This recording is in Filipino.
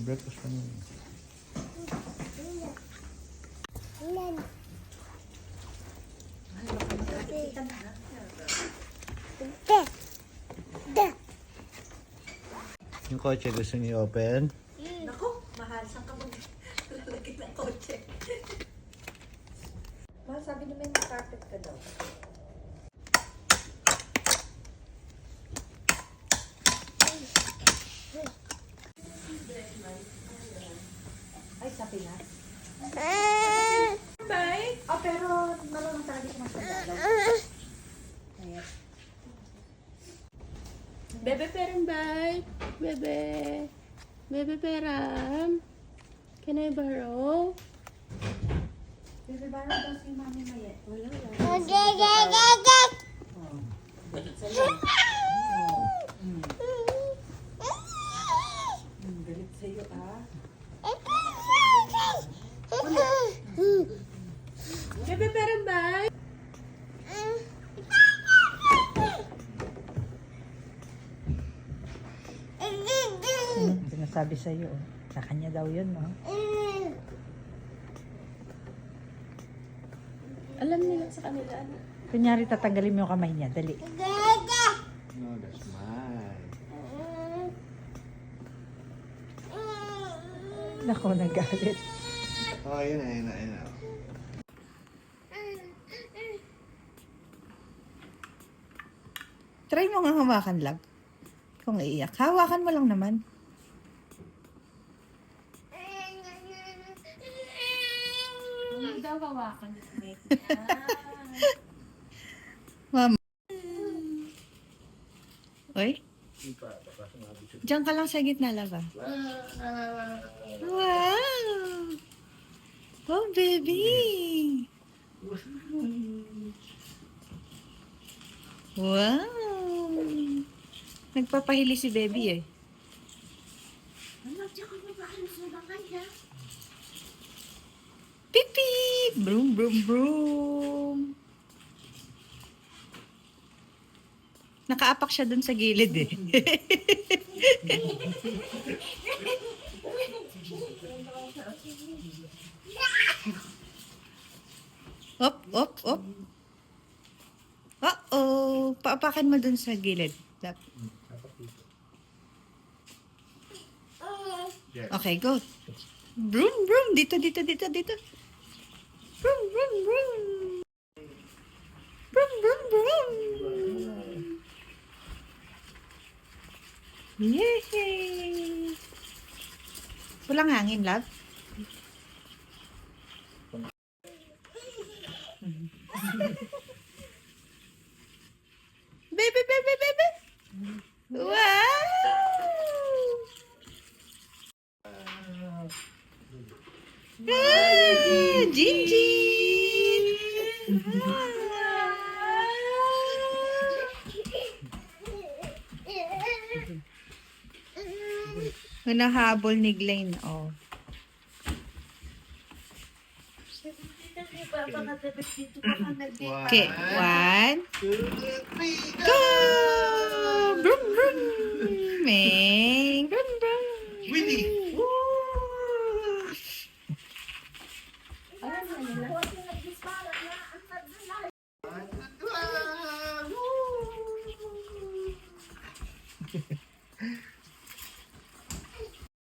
breakfast ka na. Yung kotse gusto niyo open? Naku, mahal. Saan ka maglalagay ng kotse? Mahal, sabi naman may carpet ka daw. Ay, sa Pinas. Bye! Oh, pero marunong talaga siya magpagalaw. Ayan. Bebe Peram, bye. Bebe. Bebe Peram. Can I borrow? Bebe, bago daw si Mami Mayet. Wala lang. Galit sa'yo, ah. Bebe Peram, bye. Sinasabi sa'yo, oh. Sa kanya daw yun, no? Alam nila sa kanila. Ano? Kunyari, tatanggalin mo yung kamay niya. Dali. No, that's mine. Nako, nagalit. Oh, yun na. Try mo nga hawakan lang. Kung iiyak, hawakan mo lang naman. Hindi daw hawakan. Mama. Oy? Diyan ka lang sa gitna, lava. Wow! Oh, baby! Wow! Nagpapahili si baby eh. Pipi! Broom, broom, broom! Nakaapak siya dun sa gilid eh. Op, op, op. Uh-oh. Paapakan mo dun sa gilid. Okay, go. Broom, broom. Dito. Broom, broom, broom. Broom, broom, broom. Yay! Walang hangin, love? Baby! Wow! Ah, Jinjin! Hinahabol ni Glenn, oh. Okay, 1, 2, go! Broom, broom! Ming! Broom, broom! Winnie!